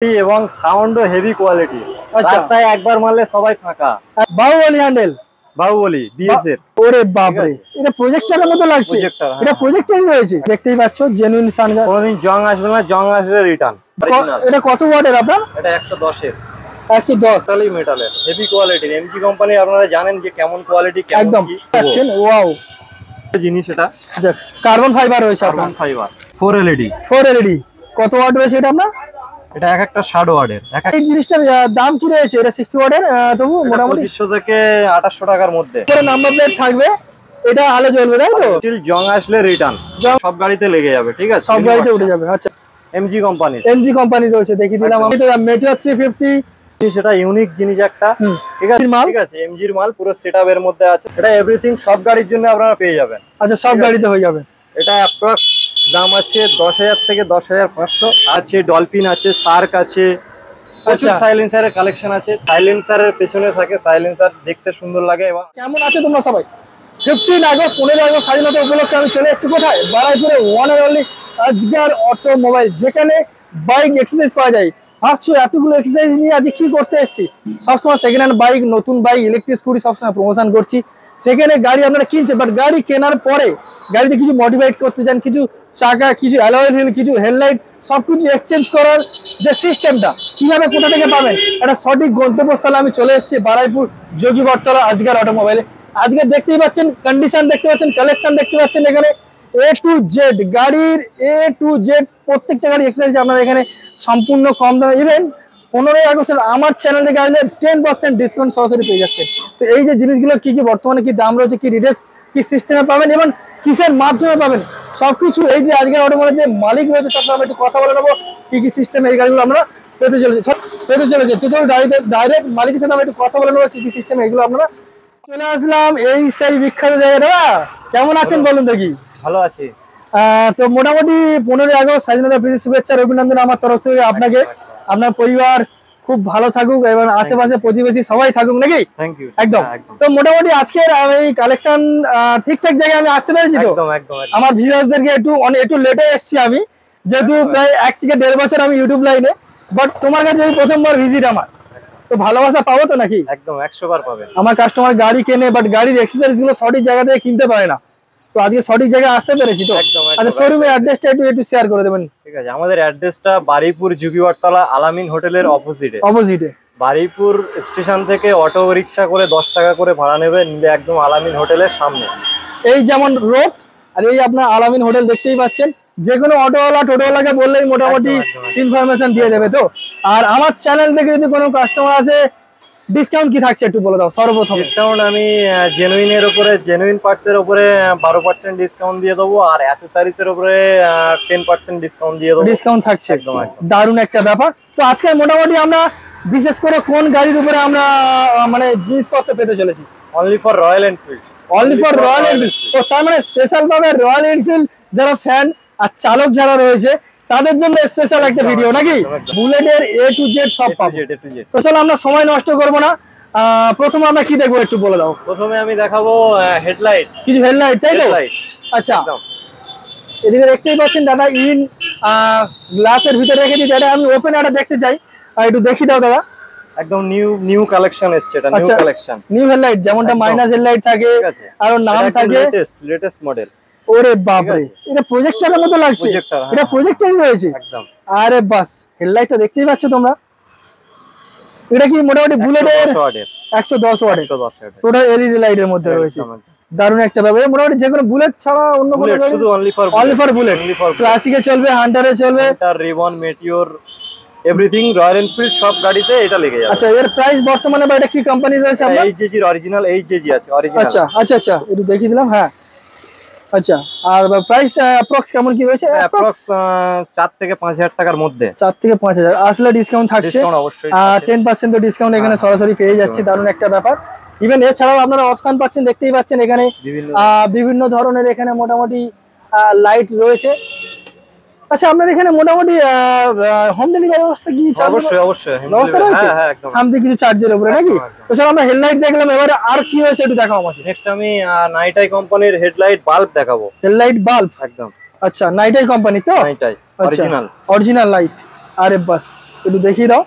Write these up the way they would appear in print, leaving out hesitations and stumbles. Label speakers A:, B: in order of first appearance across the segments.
A: এবং সাউন্ডও heavy quality. রাস্তায় একবার মারলে সবাই ফাঁকা।
B: বাহুবলী হ্যান্ডেল,
A: বাহুবলী বিএস এর।
B: ওরে বাপ রে, এটা প্রজেক্টরের মতো লাগছে। এটা প্রজেক্টরই রয়েছে, দেখতেই পাচ্ছ জেনুইন সানগার।
A: কোনদিন জং আসবে না, জং আসলে রিটার্ন।
B: এটা কত ওয়াটের আপনার?
A: এটা 110 এর।
B: 110
A: টালি মেটালের হেভি কোয়ালিটির। এমজি কোম্পানি আপনারা জানেন যে কেমন কোয়ালিটি, কেমন
B: একদম
A: কি
B: পাচ্ছেন। ওয়াও
A: জিনিস, এটা
B: কার্বন ফাইবার রয়েছে।
A: Carbon fibre 4 LED.
B: 4 এলইডি কত ওয়াট রয়েছে এটা আপনার?
A: এটা এক একটা 60 ওয়াটের।
B: এই জিনিসটার দাম কি রয়েছে? এটা 60 ওয়াটের, তবু মোটামুটি
A: 2500 থেকে 2800 টাকার মধ্যে।
B: পুরো নাম্বার প্লেট থাকবে, এটা আলো জ্বলবে তাই তো?
A: জং আসলে রিটার্ন, সব গাড়িতে লেগে যাবে। ঠিক আছে,
B: সব গাড়িতে উঠে যাবে। আচ্ছা,
A: এমজি কোম্পানি।
B: এমজি কোম্পানি রয়েছে, দেখিয়ে দিলাম আমি। তো মেটিওর 350,
A: সেটা ইউনিক জিনিস একটা। ঠিক আছে, ঠিক আছে, এমজির মাল পুরো সেটআপ এর মধ্যে আছে। এটা এভরিথিং সব গাড়ির জন্য আপনারা পেয়ে যাবেন।
B: আচ্ছা, সব গাড়িতে হয়ে যাবে।
A: এটা অ্যাপ্রক্স দাম আছে 10,000 থেকে 10,500 আছে। ডলফিন আছে, শার্ক আছে, প্রচুর সাইলেন্সারের কালেকশন আছে। সাইলেন্সারের পেছনে থাকে, সাইলেন্সার দেখতে সুন্দর লাগে। এবং
B: কেমন আছে তোমরা সবাই? 15 আগস্ট 15 আগস্ট স্বাধীনতা উপলক্ষে আমি চলে এসেছি কোথায়? বারাইপুরে one and only Azgar automobile, যেখানে বাইক এক্সারসাইজ পাওয়া যায়। ভাবছো এতগুলো এক্সারসাইজ নিয়ে আজ কি করতে এসেছি? সবসময় সেকেন্ড হ্যান্ড বাইক, নতুন বাইক, ইলেকট্রিক স্কুটি সবসময় প্রমোশন করছি। সেখানে গাড়ি আপনারা কিনছেন, বাট গাড়ি কেনার পরে গাড়িতে কিছু মডিফাইড করতে চান, কিছু চাকা, কিছু অ্যালয় হুইল, কিছু হেডলাইট, সবকিছু এক্সচেঞ্জ করার যে সিস্টেমটা কিভাবে, কোথা থেকে পাবেন, একটা সঠিক গন্তব্যস্থলে আমি চলে এসেছি। বারাইপুর যোগী বটতলা আজগার অটোমোবাইলে। আজকে দেখতেই পাচ্ছেন কন্ডিশন, দেখতে পাচ্ছেন কালেকশন, দেখতে পাচ্ছেন এখানে A to Z গাড়ির A to Z প্রত্যেকটা গাড়ি এক্সেসরিজ আপনারা এখানে সম্পূর্ণ কম দামে। ইভেন 15 আগস্ট আমার চ্যানেল থেকে আসলে 10% ডিসকাউন্ট সরাসরি পেয়ে যাচ্ছে। তো এই যে জিনিসগুলো কি কি বর্তমানে কি দাম রয়েছে, কি রিটেলস, কি সিস্টেমে পাবেন এবং কিসের মাধ্যমে পাবেন, সবকিছু এই যে আজকের অটোমোবাইলের যে মালিক রয়েছে তার সাথে আমরা একটু কথা বলে নেবো। কি কি সিস্টেমে এই গাড়িগুলো আমরা পেতে চলেছে তো ডাইরেক্ট মালিকের সাথে আমরা একটু কথা বলে নেবো কি কি সিস্টেমে এগুলো আপনারা। চলে আসলাম এই সেই বিখ্যাত জায়গাটা। কেমন আছেন বলুন দেখি?
A: ভালো আছি।
B: তো মোটামুটি 15 আগস্ট স্বাধীনতা প্রীতি শুভেচ্ছা অভিনন্দন আমার তরফ থেকে আপনাকে। আপনার পরিবার খুব ভালো থাকুক এবং আশেপাশে প্রতিবেশী সবাই থাকুক, নাকি?
A: Thank you.
B: একদম। তো মোটামুটি আজকের এই কালেকশন ঠিকঠাক জায়গায় আমি আসতে পেরেছি তো? আমার ভিউয়ার্সদেরকে একটু লেটে এসেছি আমি, যেহেতু প্রায় 1 থেকে 1.5 বছর আমি ইউটিউব লাইনে, বাট তোমার কাছে এই প্রথমবার ভিজিট আমার। তো ভালোবাসা পাবো তো নাকি?
A: একদম 100 বার পাবেন।
B: আমার কাস্টমার গাড়ি কেনে, বাট গাড়ির অ্যাক্সেসরিজ গুলো সঠিক জায়গা থেকে কিনতে পারে না। তো আজকে সঠিক জায়গায় আসতে পেরেছি তো। আচ্ছা, শোরুমের অ্যাড্রেসটা একটু শেয়ার করে দেবেন।
A: ঠিক আছে, আমাদের অ্যাড্রেসটা বারুইপুর যোগী বটতলা আলামিন হোটেলের অপোজিটে। বারুইপুর স্টেশন থেকে অটো রিক্সা করে 10 টাকা করে ভাড়া নেবে, নিলে একদম আলামিন হোটেলের সামনে।
B: এই যেমন রোড আর এই আপনার আলামিন হোটেল দেখতেই পাচ্ছেন। যে কোনো অটোওয়ালা টোটোওয়ালাকে বললেই মোটামুটি ইনফরমেশন দিয়ে দেবে তো। আর আমার চ্যানেল থেকে যদি কোনো কাস্টমার আসে, ডিসকাউন্ট কি থাকছে একটু বলে দাও সর্বপ্রথম।
A: ডিসকাউন্ট আমি জেনুইনের উপরে, জেনুইন পার্টসের উপরে 12% ডিসকাউন্ট দিয়ে দেবো, আর অ্যাক্সেসরিজের উপরে 10% ডিসকাউন্ট দিয়ে দেবো।
B: ডিসকাউন্ট থাকছে, একদম দারুণ একটা ব্যাপার। তো আজকে মোটামুটি আমরা বিশেষ করে কোন গাড়ির উপরে আমরা মানে জিনিসপত্র পেতে চলেছি?
A: Only for Royal Enfield.
B: Only for Royal Enfield. তো তার মানে স্পেশাল ভাবে রয়্যাল এনফিল্ড যারা ফ্যান আর চালক যারা রয়েছে তাদের জন্য স্পেশাল একটা ভিডিও, নাকি? বুলেটের A to Z সব পাবো। তো চলো আমরা সময় নষ্ট করব না, প্রথমে আমরা কি দেখবো একটু বলে দাও।
A: প্রথমে আমি দেখাবো হেডলাইট,
B: কিছু হেডলাইট, তাই তো? আচ্ছা, এদিকে দেখতেই পাচ্ছেন দাদা ইন গ্লাসের ভিতরে রেখে দিই। এটা আমি ওপেন এটা দেখতে চাই, একটু দেখি দাও দাদা।
A: একদম নিউ কালেকশন এসেছে, এটা নিউ কালেকশন।
B: নিউ হেডলাইট, যেমনটা মাইনাস হেডলাইট থাকে আর নাম থাকে,
A: লেটেস্ট মডেল।
B: ওরে বাপ রে, এটা প্রজেক্টরের মতো লাগছে। এটা প্রজেক্টরই রয়েছে একদম। আরে বাস, হেডলাইটটা দেখতেই পাচ্ছ তোমরা। এটা কি মোটামুটি বুলেটের 110 ওয়াটের টোটাল এলইডি লাইটের মধ্যে রয়েছে। দারুণ একটা ব্যাপার। মোটামুটি যে কোনো বুলেট ছাড়া অন্য কোনো গাড়ি,
A: শুধু অনলি ফর বুলেট।
B: ক্লাসিকে চলবে, হান্টারে চলবে,
A: ribbon, Meteor, everything royal Enfield সব গাড়িতে এটা লেগে যাবে।
B: আচ্ছা, এর প্রাইস বর্তমানে বা এটা কি কোম্পানি রয়েছে আপনার?
A: এইচজেজি অরিজিনাল, এইচজেজি আছে অরিজিনাল।
B: আচ্ছা, একটু দেখিয়ে দিলাম। হ্যাঁ, আচ্ছা, আর প্রাইস অ্যাপ্রক্স কেমন কি রয়েছে?
A: অ্যাপ্রক্স 4 থেকে 5,000 টাকার মধ্যে।
B: 4 থেকে 5,000 আসলে ডিসকাউন্ট থাকছে।
A: অবশ্যই
B: 10% তো ডিসকাউন্ট এখানে সরাসরি পেয়ে যাচ্ছে। দারুণ একটা ব্যাপার। ইভেন এছাড়াও আপনারা অপশন পাচ্ছেন, দেখতেই পাচ্ছেন এখানে বিভিন্ন ধরনের এখানে মোটামুটি লাইট রয়েছে। আচ্ছা, আপনাদের এখানে মোটামুটি হোম ডেলিভারি ব্যবস্থা কি?
A: অবশ্যই
B: ব্যবস্থা রয়েছে সামথিং কিছু চার্জের উপরে, নাকি? তো স্যার আমরা হেডলাইট দেখলাম, এবারে আর কি হয়েছে একটু দেখাও আমাকে।
A: নেক্সট আমি নাইটাই কোম্পানির হেডলাইট বাল্ব দেখাবো।
B: হেডলাইট বাল্ব,
A: একদম।
B: আচ্ছা, নাইটাই কোম্পানি তো?
A: নাইটাই অরিজিনাল
B: লাইট। আরে বাস, একটু দেখিয়ে দাও।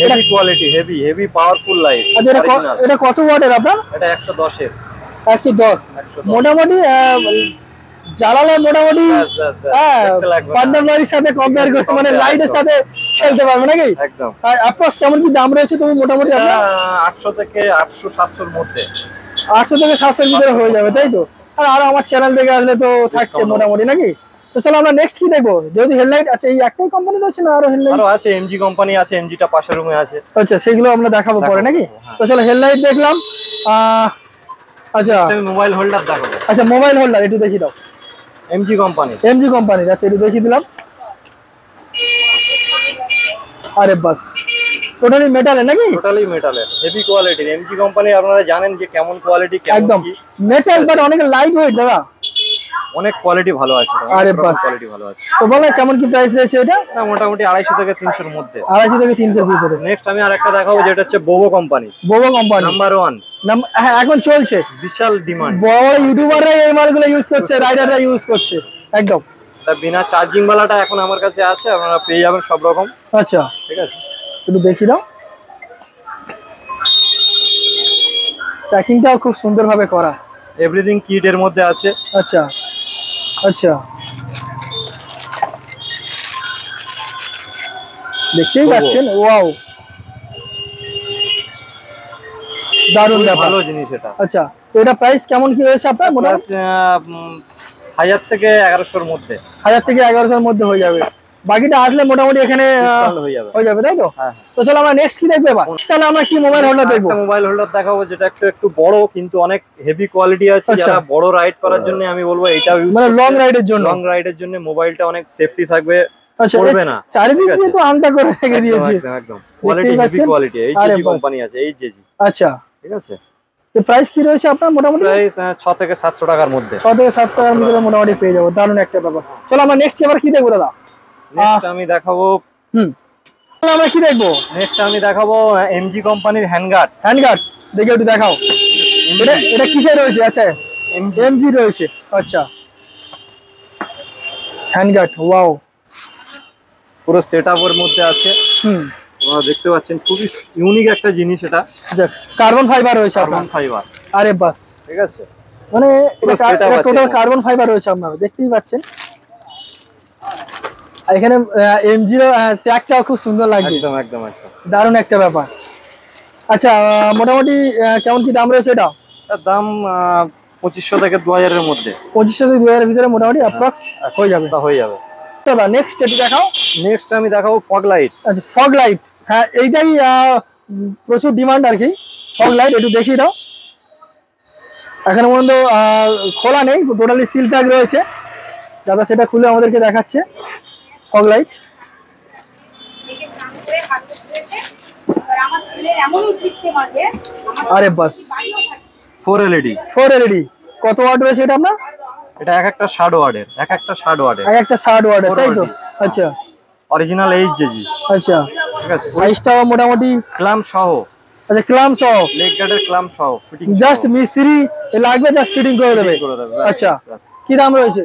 A: Heavy quality, heavy powerful light.
B: আচ্ছা এটা কত ওয়াটের আপনার?
A: এটা 110 এর।
B: 110 মোটামুটি জ্বালালে মোটামুটি পান্ডাবলারির সাথে কম্পেয়ার করে মানে লাইটের সাথে খেলতে পারবে নাকি?
A: একদম।
B: আর অ্যাপ্রক্স কেমন কি দাম রয়েছে তুমি মোটামুটি? আপনার
A: 800 থেকে 800-700 এর মধ্যে,
B: 800 থেকে 700 এর ভিতরে হয়ে যাবে তাই তো? আর আমার চ্যানেল থেকে আসলে তো থাকছে মোটামুটি নাকি? তো চলো আমরা নেক্সট কি দেখবো? যেহেতু হেডলাইট আছে, এই একটাই কোম্পানি রয়েছে না আরো হেডলাইট?
A: আরো আছে, এমজি কোম্পানি আছে, এমজিটা পাশের রুমে আছে।
B: আচ্ছা সেগুলো আমরা দেখাবো পরে নাকি? তো চলো হেডলাইট দেখলাম। আচ্ছা
A: আমি মোবাইল হোল্ডার দেখাবো।
B: আচ্ছা মোবাইল হোল্ডার একটু দেখিয়ে দাও।
A: এমজি কোম্পানি,
B: এমজি কোম্পানির। আচ্ছা একটু দেখিয়ে দিলাম। আরে বাস টোটালি মেটালের নাকি?
A: টোটালি মেটালের, হেভি কোয়ালিটির। এমজি কোম্পানি আপনারা জানেন যে কেমন কোয়ালিটি,
B: একদম মেটাল বাট অনেক লাইট ওয়েট দাদা।
A: অনেক কোয়ালিটি ভালো আছে।
B: আরে বাস
A: কোয়ালিটি ভালো আছে।
B: তো বলো কেমন কি প্রাইস রয়েছে এটা?
A: মোটামুটি 250 থেকে 300 এর মধ্যে।
B: 250 থেকে 300 এর ভিতরে।
A: নেক্সট আমি আরেকটা দেখাবো যেটা হচ্ছে বোভো কোম্পানি।
B: বোভো কোম্পানি
A: নাম্বার 1।
B: হ্যাঁ এখন চলছে,
A: বিশাল ডিমান্ড।
B: বড় বড় ইউটিউবাররা এই মালগুলো ইউজ করছে, রাইডাররা ইউজ করছে একদম।
A: এটা বিনা চার্জিং वालाটা এখন আমার কাছে আছে, আপনারা পেয়ে যাবেন সব রকম।
B: আচ্ছা
A: ঠিক আছে,
B: একটু দেখিয়ে দাও। প্যাকিংটাও খুব সুন্দরভাবে করা,
A: এভরিথিং কিট এর মধ্যে আছে।
B: আচ্ছা আচ্ছা দেখতেই পাচ্ছেন, ওয়াও দারুণ ব্যাপার,
A: ভালো জিনিস এটা।
B: আচ্ছা তো এটা প্রাইস কেমন কি রয়েছে আপনার? মোটামুটি
A: 1000 থেকে 1100 এর মধ্যে।
B: 1000 থেকে 1100 এর মধ্যে হয়ে যাবে। বাকিটা আসলে মোটামুটি এখানে হয়ে যাবে তাই তো? তো চলো আমরা নেক্সট কি দেখবো এবার? তাহলে আমরা কি মোবাইল হোল্ডার দেখবো?
A: একটা মোবাইল হোল্ডার দেখাবো যেটা একটু বড় কিন্তু অনেক হেভি কোয়ালিটি আছে। যারা বড় রাইড করার জন্য আমি বলবো এটা ইউজ,
B: মানে লং রাইডের জন্য।
A: লং রাইডের জন্য মোবাইলটা অনেক সেফটি থাকবে,
B: আচ্ছা
A: পড়বে না।
B: চারিদিক দিয়ে তো আনটা করে রেখে দিয়েছে
A: একদম quality, heavy quality. Hg company আছে, এইচজি।
B: আচ্ছা
A: ঠিক আছে।
B: তো প্রাইস কি রয়েছে আপনার মোটামুটি?
A: প্রাইস 6 থেকে 700 টাকার মধ্যে।
B: 6 থেকে 700 টাকার মধ্যে মোটামুটি পেয়ে যাবো, দারুণ একটা ব্যাপার। চলো আমরা নেক্সট এবার কি দেখবো দাদা?
A: নেক্সট আমি দেখাবো
B: আমরা কি দেখবো?
A: নেক্সট আমি দেখাবো এমজি কোম্পানির হ্যান্ডগার্ড।
B: হ্যান্ডগার্ড দেখে একটু দেখাও। এটা কিসে রয়েছে? আচ্ছা এমজি রয়েছে। আচ্ছা হ্যান্ডগার্ড, ওয়াও
A: পুরো সেটআপের মধ্যে আছে। আপনারা দেখতে পাচ্ছেন খুবই ইউনিক একটা জিনিস এটা।
B: কার্বন ফাইবার রয়েছে,
A: কার্বন ফাইবার।
B: আরে বাস
A: ঠিক আছে,
B: মানে এটা টোটাল কার্বন ফাইবার রয়েছে, আপনারা দেখতেই পাচ্ছেন। এখানে এমজি এর ট্যাগটাও খুব সুন্দর লাগছে,
A: একদম একদম একদম
B: দারুণ একটা ব্যাপার। আচ্ছা মোটামুটি কেমন কি দাম রয়েছে এটা?
A: এর দাম 2500 থেকে 2000 এর মধ্যে।
B: 2500 থেকে 2000 এর ভিতরে মোটামুটি অ্যাপ্রক্স হয়ে যাবে।
A: হয়ে যাবে।
B: দাদা নেক্সট এটি দেখাও।
A: নেক্সট আমি দেখাবো ফগ লাইট।
B: আচ্ছা ফগ লাইট, হ্যাঁ এইটাই প্রচুর ডিমান্ড আর কি। ফগ লাইট একটু দেখিয়ে দাও। এখনো পর্যন্ত খোলা নেই, টোটালি সিল প্যাক রয়েছে। দাদা সেটা খুলে আমাদেরকে দেখাচ্ছে ফগ লাইট। আরে বাস
A: 4 এলইডি।
B: কত ওয়াট রয়েছে এটা আপনার?
A: এটা এক একটা 60 ওয়াটের, এক একটা 60 ওয়াটের,
B: এক একটা 60 ওয়াটের তাই তো? আচ্ছা
A: অরিজিনাল এইচজি।
B: আচ্ছা
A: ঠিক আছে,
B: সাইজটাও মোটামুটি
A: ক্ল্যাম্প সহ।
B: আচ্ছা ক্ল্যাম্প সহ,
A: লেগ গার্ডের ক্ল্যাম্প সহ ফিটিং।
B: জাস্ট মিস্ত্রি লাগবে, জাস্ট ফিটিং করে দেবে। আচ্ছা কি দাম রয়েছে?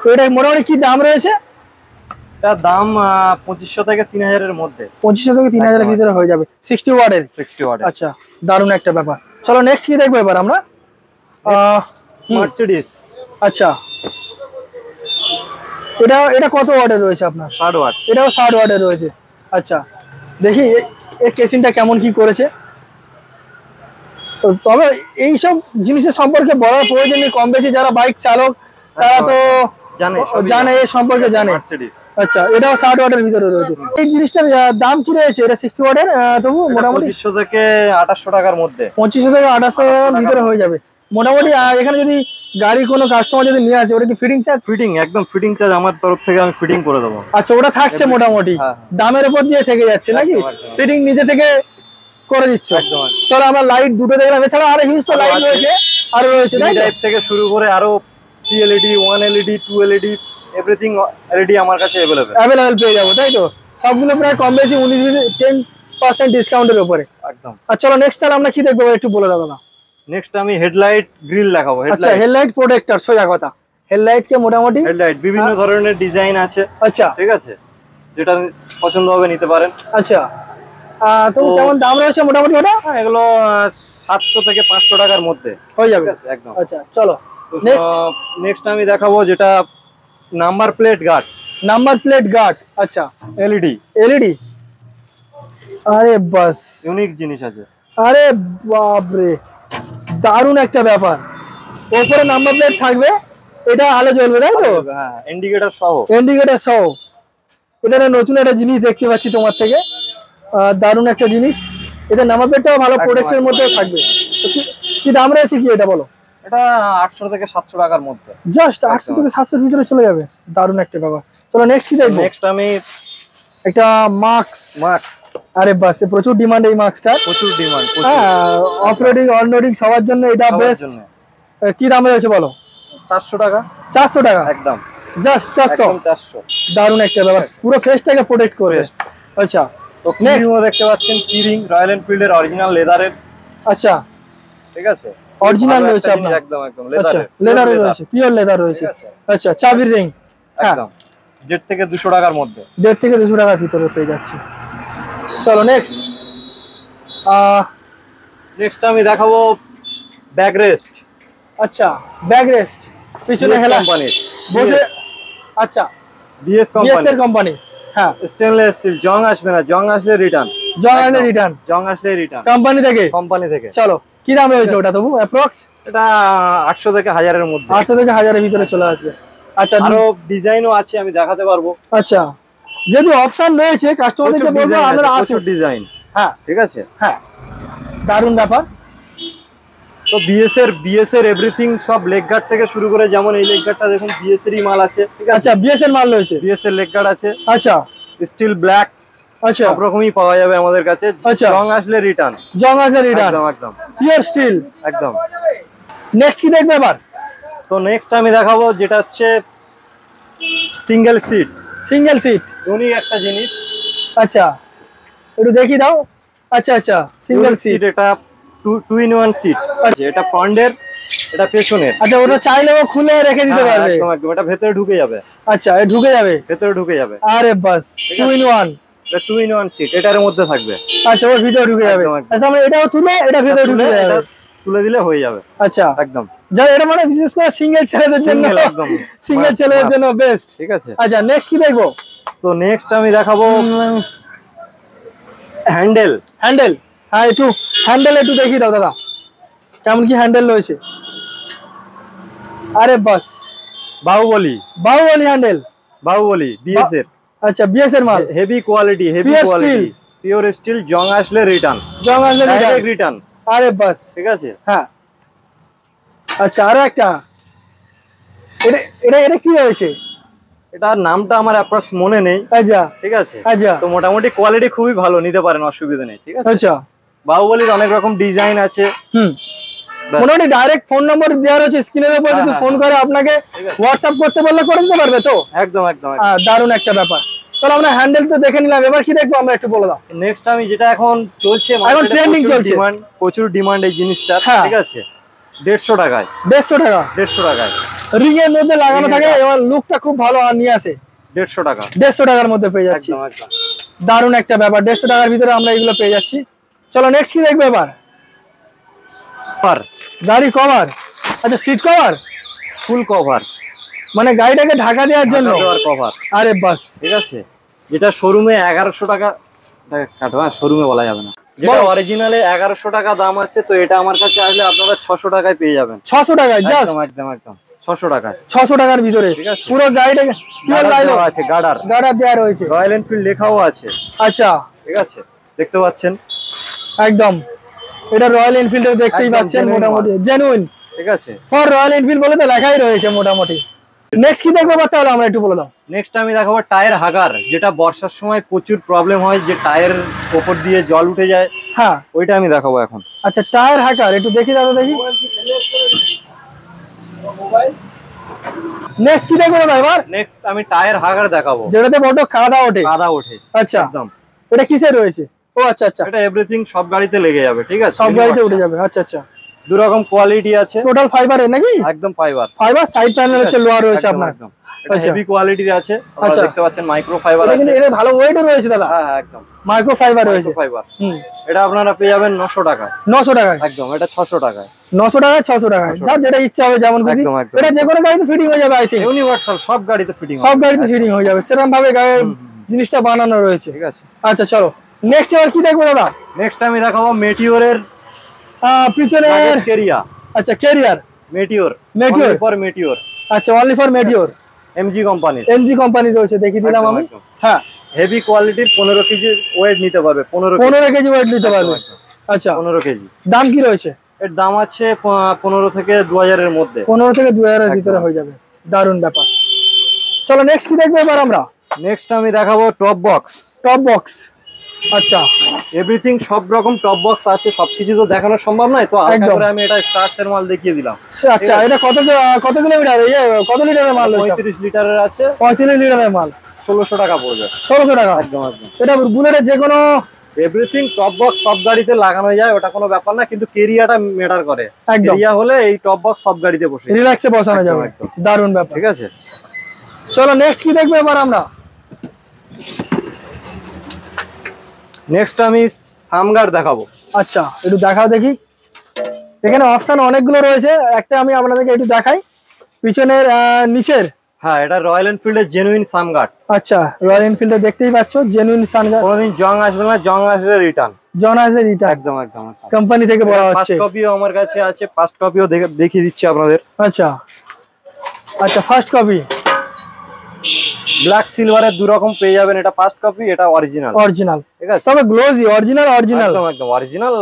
B: তো এটা মোটামুটি কি দাম রয়েছে?
A: এটার দাম 2500 থেকে 3000 এর মধ্যে।
B: 2500 থেকে 3000 এর ভিতরে হয়ে যাবে, 60 ওয়াটের।
A: 60 ওয়াটের।
B: আচ্ছা দারুণ একটা ব্যাপার। চলো নেক্সট কি দেখবো এবার আমরা?
A: মার্সিডিজ।
B: আচ্ছা এটা কত ওয়াটের রয়েছে আপনার?
A: 60 ওয়াট।
B: এটাও 60 ওয়াটের রয়েছে। আচ্ছা দেখি এই কেসিংটা কেমন কি করেছে। তবে এইসব জিনিসের সম্পর্কে বলার প্রয়োজন নেই, কম বেশি যারা বাইক চালক তারা তো জানে এই সম্পর্কে জানে। আচ্ছা এটাও 60 ওয়াটের ভিতরে রয়েছে। এই জিনিসটার দাম কি রয়েছে? এটা 60 ওয়াটের, তবু মোটামুটি
A: 2500 থেকে 2800 টাকার মধ্যে।
B: 2500 থেকে 2800 এর ভিতরে হয়ে যাবে মোটামুটি। এখানে যদি গাড়ি কোনো কাস্টমার যদি নিয়ে আসে, ওটা কি ফিটিং চার্জ?
A: ফিটিং একদম ফিটিং চার্জ আমার তরফ থেকে আমি ফিটিং করে দেবো।
B: আচ্ছা ওটা থাকছে মোটামুটি, দামের উপর দিয়ে থেকে যাচ্ছে নাকি? ফিটিং নিজে থেকে করে দিচ্ছ। চলো আমরা লাইট দুটো দেখলাম, এছাড়া আরো হিউজ তো লাইট রয়েছে, আরো রয়েছে তাই
A: টাইপ থেকে শুরু করে আরো 3 LED, 1 LED, 2 LED, everything LED আমার কাছে अवेलेबल
B: পেয়ে যাবো তাই তো? সবগুলো প্রায় কম বেশি 10% ডিসকাউন্টের উপরে একদম। আর চলো নেক্সট তাহলে আমরা কি দেখবো একটু বলে দাও না।
A: নেক্সট আমি হেডলাইট গ্রিল দেখাবো।
B: আচ্ছা হেডলাইট প্রোটেক্টর, সোজা কথা হেডলাইট কে মোটামুটি
A: হেডলাইট বিভিন্ন ধরনের ডিজাইন আছে,
B: আচ্ছা
A: ঠিক আছে, যেটা পছন্দ হবে নিতে পারেন।
B: আচ্ছা তো কেমন দাম রয়েছে মোটামুটি ওটা?
A: হ্যাঁ, এগুলো 700 থেকে 500 টাকার মধ্যে
B: হয়ে যাবে,
A: ঠিক আছে, একদম।
B: আচ্ছা চলো
A: নেক্সট আমি দেখাবো যেটা number plate guard.
B: Number plate guard, আচ্ছা
A: এলইডি।
B: এলইডি, আরে বাস
A: ইউনিক জিনিস আছে।
B: আরে বাপরে, দারুণ একটা ব্যাপার। ওপরে নাম্বার প্লেট থাকবে, এটা আলো জ্বলবে তাই তো?
A: হ্যাঁ, ইন্ডিকেটর সহ।
B: ইন্ডিকেটর সহ। এটা একটা নতুন একটা জিনিস দেখতে পাচ্ছি তোমার থেকে, দারুণ একটা জিনিস। এটা নাম্বার প্লেটটাও ভালো প্রোডাক্টের মধ্যে থাকবে। তো কি দাম রয়েছে কি এটা বলো?
A: এটা 800 থেকে 700 টাকার মধ্যে,
B: জাস্ট 800 থেকে 700 এর ভিতরে চলে যাবে, দারুণ একটা ব্যাপার। চলো নেক্সট কি দেখবো?
A: নেক্সট আমি
B: একটা মাস্ক। আরে বাস, প্রচুর ডিমান্ড এই মাস্কটা,
A: প্রচুর ডিমান্ড।
B: হ্যাঁ, অফ রোডিং অন রোডিং সবার জন্য এটা বেস্ট। কি দাম রয়েছে বলো?
A: 400 টাকা।
B: 400 টাকা
A: একদম,
B: জাস্ট 400। দারুণ একটা ব্যাপার, পুরো ফেসটাকে প্রোটেক্ট করবে। আচ্ছা
A: তো নেক্সট দেখতে পাচ্ছেন কিরিং, রয়্যাল এনফিল্ডের অরিজিনাল লেদারের।
B: আচ্ছা
A: ঠিক আছে,
B: অরিজিনাল রয়েছে আপনার?
A: একদম একদম
B: আচ্ছা লেদারের রয়েছে, পিওর লেদার রয়েছে। আচ্ছা চাবির রিং, হ্যাঁ,
A: একদম 1.5 থেকে 200 টাকার মধ্যে।
B: 1.5 থেকে 200 টাকার ভিতরে পেয়ে যাচ্ছে। চলো নেক্সট
A: আমি দেখাবো ব্যাক রেস্ট।
B: আচ্ছা ব্যাক রেস্ট, পিছনে হেলা
A: কোম্পানির
B: বসে। আচ্ছা
A: বিএস
B: এর কোম্পানি, হ্যাঁ,
A: স্টেনলেস স্টিল, জং আসবে না, জং আসলে রিটার্ন, জং আসলে রিটার্ন
B: কোম্পানি থেকে। চলো কি দাম রয়েছে ওটা তবু অ্যাপ্রক্স?
A: এটা 800 থেকে 1000 এর মধ্যে।
B: 800 থেকে 1000 এর ভিতরে চলে আসবে। আচ্ছা
A: আরো ডিজাইনও আছে, আমি দেখাতে পারবো।
B: আচ্ছা যেহেতু অপশন রয়েছে, কাস্টমারদেরকে বলবো আমরা আসুন।
A: ডিজাইন,
B: হ্যাঁ
A: ঠিক আছে,
B: হ্যাঁ, দারুণ ব্যাপার।
A: তো বিএস এর এভরিথিং, সব লেগ গার্ড থেকে শুরু করে, যেমন এই লেগ গার্ডটা দেখুন বিএস এরই মাল আছে, ঠিক আছে।
B: আচ্ছা বিএস এর মাল রয়েছে,
A: বিএস এর লেগ গার্ড আছে।
B: আচ্ছা
A: স্টিল ব্ল্যাক,
B: আচ্ছা
A: সব রকমই পাওয়া যাবে আমাদের কাছে।
B: আচ্ছা,
A: জং আসলে রিটার্ন, একদম একদম
B: পিওর স্টিল,
A: একদম।
B: নেক্সট কি দেখবে এবার?
A: তো নেক্সট আমি দেখাবো যেটা হচ্ছে সিঙ্গেল সিট।
B: ইউনিক
A: একটা জিনিস।
B: আচ্ছা একটু দেখি দাও। আচ্ছা আচ্ছা সিঙ্গেল সিট,
A: এটা 2 in 1 সিট আছে। এটা ফ্রন্টের, এটা পেছনের।
B: আচ্ছা ওটা চাইলেও খুলে রেখে দিতে পারবে?
A: একদম একদম, এটা ভেতরে ঢুকে যাবে।
B: আচ্ছা এ ঢুকে যাবে,
A: ভেতরে ঢুকে যাবে।
B: আরে বাস 2 in 1,
A: এটা 2 in 1 সিট, এটার মধ্যে থাকবে।
B: আচ্ছা ওর ভিতরে ঢুকে যাবে। আচ্ছা আমরা এটাও তুলে এটা ভিতরে ঢুকে যাবে,
A: তুলে দিলে হয়ে যাবে।
B: আচ্ছা
A: একদম,
B: যা এটা মানে বিশেষ করে সিঙ্গেল ছেলেদের জন্য,
A: একদম
B: সিঙ্গেল ছেলেদের জন্য বেস্ট,
A: ঠিক আছে।
B: আচ্ছা নেক্সট কি দেখবো?
A: তো নেক্সট আমি দেখাবো হ্যান্ডেল।
B: হ্যাঁ একটু হ্যান্ডেল একটু দেখি দাও দাদা, কেমন কি হ্যান্ডেল রয়েছে? আরে বাস
A: বাহুবলী
B: হ্যান্ডেল,
A: বিএস এর।
B: আচ্ছা বিএস এর মাল,
A: হেভি কোয়ালিটি, পিওর স্টিল, জং আসলে রিটার্ন, রিটার্ন।
B: আরে বাস,
A: ঠিক আছে,
B: হ্যাঁ। আচ্ছা আরো একটা, এটা কি হয়েছে?
A: এটার নামটা আমার অ্যাপ্রক্স মনে নেই।
B: আচ্ছা
A: ঠিক আছে,
B: আচ্ছা
A: তো মোটামুটি কোয়ালিটি খুবই ভালো, নিতে পারেন, অসুবিধা নেই, ঠিক আছে।
B: আচ্ছা
A: বাহুবলীর অনেক রকম ডিজাইন আছে।
B: মোটামুটি ডাইরেক্ট ফোন নম্বর দেওয়া রয়েছে স্ক্রিনের উপর, যদি ফোন করে আপনাকে হোয়াটসঅ্যাপ করতে বললে করে দিতে পারবে তো?
A: একদম একদম,
B: দারুণ একটা ব্যাপার। চলো আমরা হ্যান্ডেল তো দেখে নিলাম, এবার কি দেখবো আমরা একটু বলে দাও।
A: নেক্সট আমি যেটা এখন চলছে,
B: এখন ট্রেন্ডিং চলছে,
A: প্রচুর ডিমান্ড এই জিনিসটা, ঠিক আছে। 150 টাকায়,
B: 150
A: টাকায়
B: রিং এর মধ্যে লাগানো থাকে, এবার লুকটা খুব ভালো নিয়ে আসে।
A: 150 টাকা,
B: 150 টাকার মধ্যে পেয়ে যাচ্ছি, দারুণ একটা ব্যাপার। 150 টাকার ভিতরে আমরা এগুলো পেয়ে যাচ্ছি। চলো নেক্সট কি দেখবো এবার? গাড়ি কভার, আচ্ছা সিট কভার,
A: ফুল কভার,
B: মানে গাড়িটাকে ঢাকা দেওয়ার জন্য
A: কভার।
B: আরে বাস,
A: ঠিক আছে, যেটা শোরুমে 1100 টাকা, শোরুমে বলা যাবে না, যেটা অরিজিনালে 1100 টাকা দাম আছে, তো এটা আমার কাছে আসলে আপনারা 600 টাকায় পেয়ে যাবেন।
B: 600 টাকায় জাস্ট,
A: একদম একদম 600 টাকায়,
B: 600 টাকার ভিতরে পুরো গাড়িটাকে পিওর লাইলো
A: আছে, গার্ডার
B: দেওয়া রয়েছে,
A: রয়্যাল এনফিল্ড লেখাও আছে।
B: আচ্ছা
A: ঠিক আছে, দেখতে পাচ্ছেন
B: একদম, এটা রয়্যাল এনফিল্ড দেখতেই পাচ্ছেন, মোটামুটি জেনুইন,
A: ঠিক আছে,
B: ফর রয়্যাল এনফিল্ড বলে তো লেখাই রয়েছে মোটামুটি। নেক্সট কি দেখবো তাহলে আমরা একটু বলে দাও।
A: নেক্সট আমি দেখাবো টায়ার হাগার, যেটা বর্ষার সময় প্রচুর প্রবলেম হয়, যে টায়ার উপর দিয়ে জল উঠে যায়,
B: হ্যাঁ
A: ওইটা আমি দেখাবো এখন।
B: আচ্ছা টায়ার হাগার একটু দেখি দাদা, দেখি নেক্সট কি দেখবো দাদা এবার?
A: নেক্সট আমি টায়ার হাগার দেখাবো,
B: যেটাতে বড় কাদা ওঠে, আচ্ছা
A: একদম।
B: এটা কিসের রয়েছে? ও আচ্ছা আচ্ছা,
A: এটা এভরিথিং সব গাড়িতে লেগে যাবে, ঠিক আছে,
B: সব গাড়িতে উঠে যাবে, আচ্ছা আচ্ছা।
A: দু রকম কোয়ালিটি আছে।
B: টোটাল ফাইবারের নাকি?
A: একদম ফাইবার।
B: ফাইবার সাইড প্যানেল হচ্ছে লোয়ার রয়েছে আপনার।
A: একদম এটা হেভি কোয়ালিটির আছে। আপনারা দেখতে পাচ্ছেন মাইক্রো ফাইবার
B: এটা
A: আছে।
B: কিন্তু এটা ভালো ওয়েটও রয়েছে দাদা।
A: হ্যাঁ একদম
B: মাইক্রো ফাইবার রয়েছে।
A: ফাইবার। এটা আপনারা পেয়ে যাবেন 900 টাকায়।
B: 900 টাকায়
A: একদম। এটা 600 টাকায়।
B: 900 টাকায় 600 টাকায়, যার যেটা ইচ্ছা হবে যেমন খুশি। এটা যে কোনো গাড়িতে ফিটিং হয়ে যাবে আই থিংক।
A: ইউনিভার্সাল সব গাড়িতে ফিটিং হবে।
B: সব গাড়িতে ফিটিং হয়ে যাবে, সেরকম ভাবে গাড়ির জিনিসটা বানানো রয়েছে।
A: ঠিক আছে।
B: আচ্ছা চলো নেক্সট এবার কি দেখবো দাদা?
A: নেক্সট আমি দেখাবো মেটিওরের
B: পিছনের
A: কেরিয়া।
B: আচ্ছা career
A: Meteor.
B: Meteor
A: for Meteor.
B: আচ্ছা অনলি ফর মেটিওর।
A: এমজি কোম্পানির।
B: এমজি কোম্পানি রয়েছে, দেখিয়ে দিলাম আমি। হ্যাঁ
A: হেভি কোয়ালিটির 15 কেজি ওয়েট নিতে পারবে। 15
B: কেজি ওয়েট নিতে পারবে। আচ্ছা
A: 15 কেজি।
B: দাম কি রয়েছে?
A: এর দাম আছে 15 থেকে 2000 এর মধ্যে।
B: 15 থেকে 2000 এর ভিতরে হয়ে যাবে। দারুণ ব্যাপার। চলো নেক্সট কি দেখবো এবার আমরা?
A: নেক্সট আমি দেখাবো টপ বক্স।
B: Top box. আচ্ছা
A: এভরিথিং সব রকম টপ বক্স আছে, সবকিছু তো দেখানো সম্ভব নয়, তো হালকা করে আমি এটা স্টার্চের মাল দেখিয়ে দিলাম।
B: আচ্ছা এটা কত কিলোমিটার, কত লিটারের মাল রয়েছে?
A: 35 লিটারের আছে।
B: 35 লিটারের মাল
A: 1600 টাকা পড়বে।
B: 1600 টাকা।
A: একদম একদম।
B: এটা বুলেটের যে কোনো
A: এভরিথিং টপ বক্স সব গাড়িতে লাগানো যায়, ওটা কোনো ব্যাপার না, কিন্তু কেরিয়াটা ম্যাটার করে।
B: একদম।
A: কেরিয়া হলে এই টপ বক্স সব গাড়িতে বসে
B: রিল্যাক্সে বসানো যাবে। দারুণ ব্যাপার।
A: ঠিক আছে।
B: চলো নেক্সট কি দেখবো এবার আমরা?
A: নেক্সট আমি সামগার্ড দেখাবো।
B: আচ্ছা একটু দেখাও দেখি। এখানে অপশন অনেকগুলো রয়েছে, একটা আমি আপনাদেরকে একটু দেখাই পিছনের নিচের।
A: হ্যাঁ এটা রয়্যাল এনফিল্ডের জেনুইন সামগার্ড।
B: আচ্ছা রয়্যাল এনফিল্ডে দেখতেই পাচ্ছ জেনুইন সামগার্ড।
A: কোনোদিন জং আসবে না, জং আসলে রিটার্ন।
B: জন আসে রিটার্ন।
A: একদম একদম।
B: কোম্পানি থেকে বলা হচ্ছে।
A: ফার্স্ট কপিও আমার কাছে আছে, ফার্স্ট কপিও দেখিয়ে দিচ্ছি আপনাদের।
B: আচ্ছা আচ্ছা ফার্স্ট কপি।
A: ব্ল্যাক সিলভারের দু রকম পেয়ে যাবেন, এটা ফার্স্ট কপি, এটা অরিজিনাল।
B: অরিজিনাল
A: ঠিক আছে।
B: তবে গ্লোজি অরিজিনাল।
A: একদম একদম অরিজিনাল।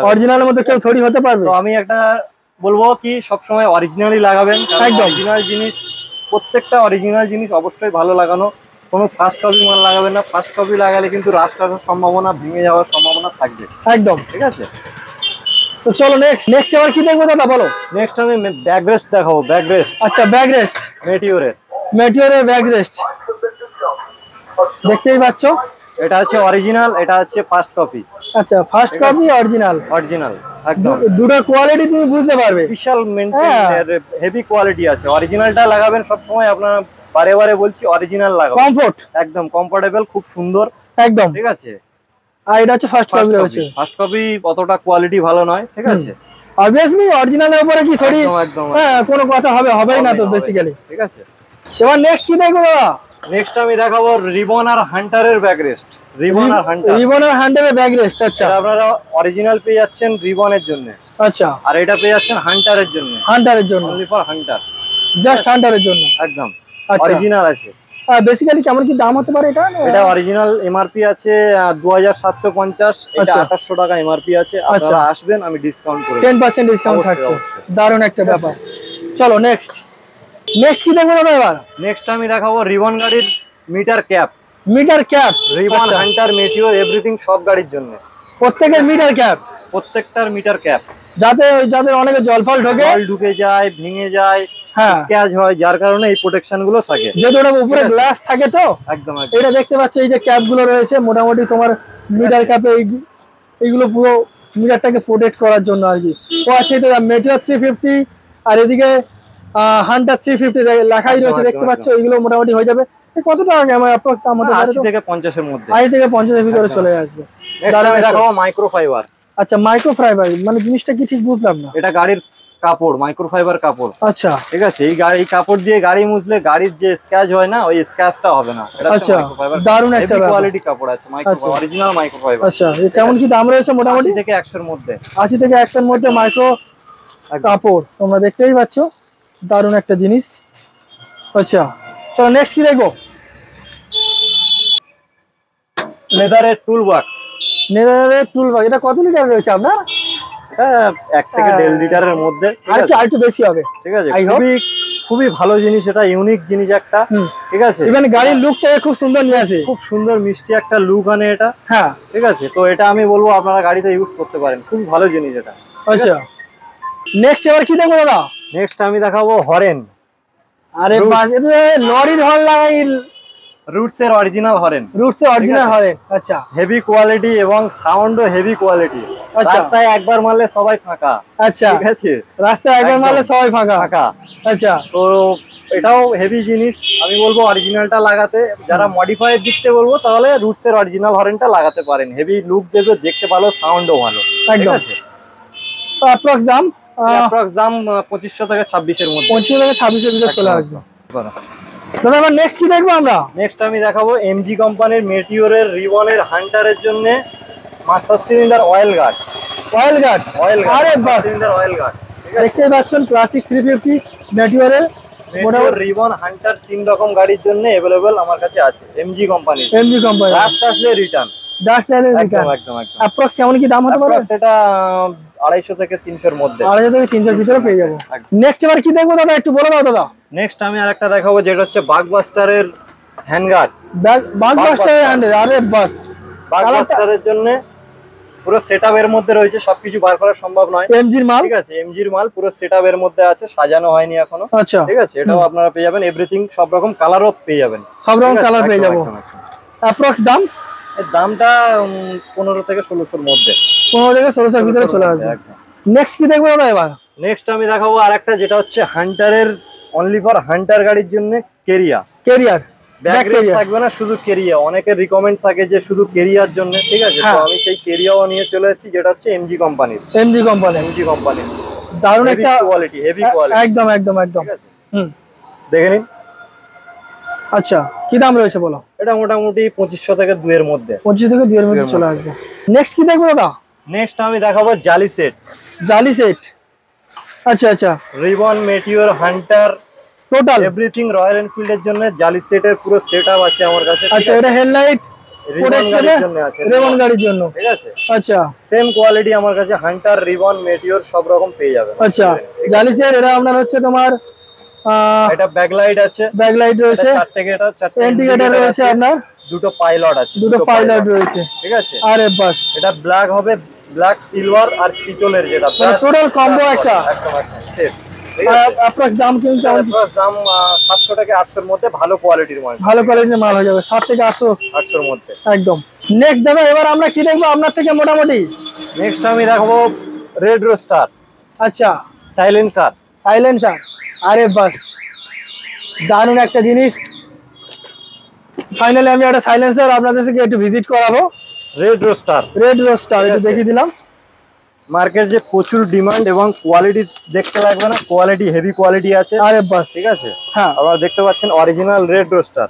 B: অরিজিনালের মধ্যে কেউ থোড়ি হতে পারবে।
A: তো আমি একটা বলবো কি সব সময় অরিজিনালই লাগাবেন।
B: একদম।
A: অরিজিনাল জিনিস, প্রত্যেকটা অরিজিনাল জিনিস অবশ্যই ভালো লাগানো। কোনো ফার্স্ট কপি মাল লাগাবেন না। ফার্স্ট কপি লাগালে কিন্তু রাস্ট আসার সম্ভাবনা, ভেঙে যাওয়ার সম্ভাবনা থাকবে।
B: একদম।
A: ঠিক আছে।
B: তো চলো নেক্সট এবার কি দেখবো দাদা বলো?
A: নেক্সট আমি ব্যাক রেস্ট দেখাবো। Back rest.
B: আচ্ছা ব্যাক রেস্ট
A: মেটিওরের
B: ব্যাক রেস্ট দেখতেই পাচ্ছ।
A: এটা আছে অরিজিনাল, এটা আছে ফার্স্ট কপি।
B: আচ্ছা ফার্স্ট কপি অরিজিনাল
A: একদম।
B: দুটো কোয়ালিটি তুমি বুঝতে পারবে।
A: বিশাল মেইনটেইন হেভি কোয়ালিটি আছে। অরিজিনালটা লাগাবেন সব সময়, আপনারা বারে বারে বলছি অরিজিনাল লাগাবেন।
B: কমফোর্ট
A: একদম কমফোর্টেবল, খুব সুন্দর।
B: একদম।
A: ঠিক আছে।
B: আর এটা হচ্ছে ফার্স্ট কপি রয়েছে।
A: ফার্স্ট কপি অতটা কোয়ালিটি ভালো নয়। ঠিক আছে।
B: অবভিয়াসলি অরিজিনালের উপরে কি থোড়ি
A: একদম
B: কোনো কথা হবেই না তো বেসিক্যালি।
A: ঠিক আছে।
B: এবার নেক্সট কি দেখবো দাদা?
A: নেক্সট আমি দেখাবো রিবন আর হান্টারের ব্যাক রেস্ট। রিবন আর
B: হান্টারের ব্যাক রেস্ট। আচ্ছা
A: আপনারা অরিজিনাল পেয়ে যাচ্ছেন রিবনের জন্য।
B: আচ্ছা
A: আর এটা পেয়ে যাচ্ছেন হান্টারের জন্য।
B: Only
A: for Hunter.
B: জাস্ট হান্টারের জন্য।
A: একদম
B: আচ্ছা
A: অরিজিনাল আছে।
B: বেসিক্যালি কেমন কি দাম হতে পারে এটা?
A: এটা অরিজিনাল এমআরপি আছে 2750, এটা 2800 টাকা এমআরপি আছে। আপনারা আসবেন, আমি ডিসকাউন্ট করে
B: 10% ডিসকাউন্ট থাকছে। দারুণ একটা ব্যাপার। চলো নেক্সট কি দেখবো দাদা এবার?
A: নেক্সট আমি দেখাবো রিবন গাড়ির মিটার ক্যাপ। রিবন, হান্টার, মেটিওর এভরিথিং সব গাড়ির জন্য।
B: প্রত্যেকটার মিটার ক্যাপ যাদের অনেকে জল
A: ঢুকে যায়, ভেঙে যায়, স্ক্র্যাচ হয়, যার কারণে এই প্রোটেকশন গুলো থাকে।
B: যেহেতু ওটা উপরে গ্লাস থাকে তো
A: একদম।
B: এটা দেখতে পাচ্ছ, এই যে ক্যাপ গুলো রয়েছে মোটামুটি তোমার মিটার ক্যাপে এইগুলো পুরো মিটারটাকে প্রোটেক্ট করার জন্য আর কি। ও আছে তো মেটিওর 350 আর এদিকে হান্টার 350 লেখাই রয়েছে দেখতে পাচ্ছ। এইগুলো মোটামুটি হয়ে যাবে। কত টাকা আমার অ্যাপ্রক্স আমাদের
A: 80 থেকে 50 এর মধ্যে।
B: 80 থেকে 50 এর ভিতরে চলে আসবে।
A: আমি দেখাবো মাইক্রোফাইবার।
B: আচ্ছা মাইক্রোফাইবার মানে জিনিসটা কি ঠিক বুঝলাম না।
A: এটা গাড়ির কাপড়, মাইক্রোফাইবার কাপড়।
B: আচ্ছা
A: ঠিক আছে। এই কাপড় দিয়ে গাড়ি মুছলে গাড়ির যে স্ক্র্যাচ হয় না, ওই স্ক্র্যাচটা হবে না। এটা
B: আচ্ছা দারুণ একটা
A: কোয়ালিটি কাপড় আছে, মাইক্রোফাইবার, অরিজিনাল মাইক্রোফাইবার।
B: আচ্ছা কেমন কি দাম রয়েছে মোটামুটি?
A: 80 থেকে 100 এর মধ্যে।
B: 80 থেকে 100 এর মধ্যে মাইক্রো কাপড় তোমরা দেখতেই পাচ্ছ। দারুণ একটা জিনিস। আচ্ছা চলো নেক্সট কি দেখবো?
A: লেদারের টুল বক্স।
B: এটা কত লিটার রয়েছে আপনার?
A: 1 থেকে 1.5 লিটারের মধ্যে।
B: আরেকটু বেশি হবে।
A: ঠিক আছে। খুবই ভালো জিনিস, এটা ইউনিক জিনিস একটা। ঠিক আছে।
B: ইভেন গাড়ির লুকটা খুব সুন্দর নিয়ে আসে,
A: খুব সুন্দর মিষ্টি একটা লুক আনে এটা।
B: হ্যাঁ
A: ঠিক আছে। তো এটা আমি বলবো আপনারা গাড়িতে ইউজ করতে পারেন, খুব ভালো জিনিস এটা।
B: আচ্ছা নেক্সট এবার কি দেখবো দাদা?
A: নেক্সট আমি দেখাবো হরেন।
B: আরে বাস, এটা লরির হর্ন লাগাই।
A: রুটস এর অরিজিনাল হরেন।
B: আচ্ছা
A: হেভি কোয়ালিটি এবং সাউন্ডও হেভি কোয়ালিটি।
B: আচ্ছা
A: রাস্তায় একবার মারলে সবাই ফাঁকা।
B: আচ্ছা
A: ঠিক আছে,
B: রাস্তায় একবার
A: একদম।
B: মারলে সবাই ফাঁকা।
A: ফাঁকা।
B: আচ্ছা
A: তো এটাও হেভি জিনিস, আমি বলবো অরিজিনালটা লাগাতে। যারা মডিফাই দিতে বলবো তাহলে রুটস এর অরিজিনাল হর্নটা লাগাতে পারেন, হেভি লুক দেবে, দেখতে ভালো, সাউন্ডও ভালো। ঠিক
B: একদম।
A: আছে,
B: তো অ্যাপ্রক্স দাম
A: অ্যাপ্রক্স দাম 2500 থেকে 26 এর মধ্যে।
B: 25 থেকে 26 এর ভিতরে চলে আসবে। দাদা এবার নেক্সট কি দেখবো আমরা?
A: নেক্সট আমি দেখাবো এমজি কোম্পানির মেটিওরের রিবনের হান্টারের জন্য master cylinder oil guard.
B: Oil guard, আরে বাস,
A: সিলিন্ডার অয়েল গার্ড। ঠিক আছে,
B: দেখতে পাচ্ছেন ক্লাসিক 350 মেটিওরের
A: মেটিওর রিবন হান্টার 3 রকম গাড়ির জন্য अवेलेबल আমার কাছে আছে এমজি কোম্পানির।
B: এমজি কোম্পানি
A: রাস্ট আসলে রিটার্ন,
B: ডাস্ট লাইনের
A: একদম
B: রিটার্ন।
A: একদম একদম।
B: অ্যাপ্রক্স কেমন কি দাম হতে পারে?
A: সেটা 250 থেকে 300 এর মধ্যে,
B: 250 থেকে 300 এর ভিতরে পেয়ে যাবো।
A: একদম।
B: নেক্সট এবার কি দেখবো দাদা, একটু বলে দাও দাদা।
A: নেক্সট আমি আরেকটা দেখাবো যেটা হচ্ছে বাগবাস্টারের হ্যান্ড গার্ড।
B: বাগবাস্টার হ্যান্ডেল, আরে বাস,
A: বাগবাস্টারের জন্য পুরো সেটআপের মধ্যে রয়েছে, সবকিছু বার করা সম্ভব নয়।
B: এমজির মাল,
A: ঠিক আছে, এমজির মাল পুরো সেটআপের মধ্যে আছে, সাজানো হয়নি এখনো।
B: আচ্ছা
A: ঠিক আছে, এটাও আপনারা পেয়ে যাবেন, এভরিথিং সব রকম কালারও পেয়ে যাবেন,
B: সব রকম
A: ঠিক আছে?
B: কালার পেয়ে
A: একদম,
B: যাবো।
A: একদম, একদম।
B: অ্যাপ্রক্স দাম
A: এর দামটা 15 থেকে 1600 এর মধ্যে,
B: 15 থেকে 1600 এর ভিতরে চলে আসবে।
A: একদম।
B: নেক্সট কি দেখবো দাদা এবার?
A: নেক্সট আমি দেখাবো আরেকটা যেটা হচ্ছে হান্টারের, অনলি ফর হান্টার গাড়ির জন্য কেরিয়া।
B: ক্যারিয়ার,
A: ব্যাক রেস থাকবে না, শুধু কেরিয়া। অনেকের রিকমেন্ড থাকে যে শুধু কেরিয়ার জন্য, ঠিক আছে? তো
B: হ্যাঁ।
A: আমি সেই কেরিয়াও নিয়ে চলে এসেছি যেটা হচ্ছে এমজি কোম্পানির।
B: এমজি কোম্পানি,
A: এমজি কোম্পানির
B: দারুণ একটা
A: কোয়ালিটি, হেভি কোয়ালিটি।
B: একদম একদম একদম।
A: ঠিক আছে,
B: হুম,
A: দেখে নিন।
B: আচ্ছা কি দাম রয়েছে বলো?
A: এটা মোটামুটি 2500 থেকে 2 এর মধ্যে।
B: 25 থেকে 2 এর মধ্যে চলে আসবে। নেক্সট কি দেখবো দাদা?
A: নেক্সট আমি দেখাবো জালি সেট,
B: জালি সেট। আচ্ছা আচ্ছা,
A: ribbon Meteor Hunter
B: total.
A: Everything Royal এনফিল্ডের জন্য জালি সেটের পুরো সেটআপ আছে আমার কাছে। ঠিক
B: আচ্ছা
A: আছে?
B: এটা হেডলাইট
A: রিবন গাড়ির জন্য আছে,
B: রেমন গাড়ির জন্য।
A: ঠিক আছে?
B: আচ্ছা
A: সেম কোয়ালিটি আমার কাছে হান্টার, রিবন, মেটিওর সব রকম পেয়ে যাবেন।
B: আচ্ছা, জালি সেট এটা আপনার হচ্ছে তোমার
A: এটা ব্যাকলাইট আছে,
B: ব্যাকলাইট রয়েছে,
A: চারটে
B: ইন্ডিকেটর রয়েছে আপনার,
A: দুটো পাইলট আছে,
B: দুটো পাইলট রয়েছে।
A: ঠিক আছে?
B: আরে বাস,
A: এটা ব্ল্যাক হবে, ব্ল্যাক সিলভার আর পিতলের যেটা
B: মানে টোটাল কম্বো একটা।
A: একদম একদম সেট। ঠিক আছে,
B: অ্যাপ্রক্স দাম কিন্তু কেমন?
A: দাম 700 থেকে 800 এর মধ্যে, ভালো কোয়ালিটির মাল,
B: ভালো কোয়ালিটির মাল হয়ে যাবে 7 থেকে 800
A: 800 এর মধ্যে
B: একদম। নেক্সট দেখো এবার আমরা কি দেখবো আপনার থেকে মোটামুটি?
A: নেক্সট আমি দেখাবো রেড রোস্টার
B: আচ্ছা
A: সাইলেন্সার।
B: সাইলেন্সার, আরে বাস, দারুণ একটা জিনিস। ফাইনালি আমি একটা সাইলেন্সার আপনাদের থেকে একটু ভিজিট করাবো।
A: রেড রোস্টার,
B: রেড রোস্টার একটু দেখিয়ে দিলাম।
A: মার্কেট যে প্রচুর ডিমান্ড এবং কোয়ালিটি দেখতে লাগবে না, কোয়ালিটি হেভি কোয়ালিটি আছে।
B: আরে বাস,
A: ঠিক আছে,
B: হ্যাঁ
A: আপনারা দেখতে পাচ্ছেন অরিজিনাল রেড রোস্টার।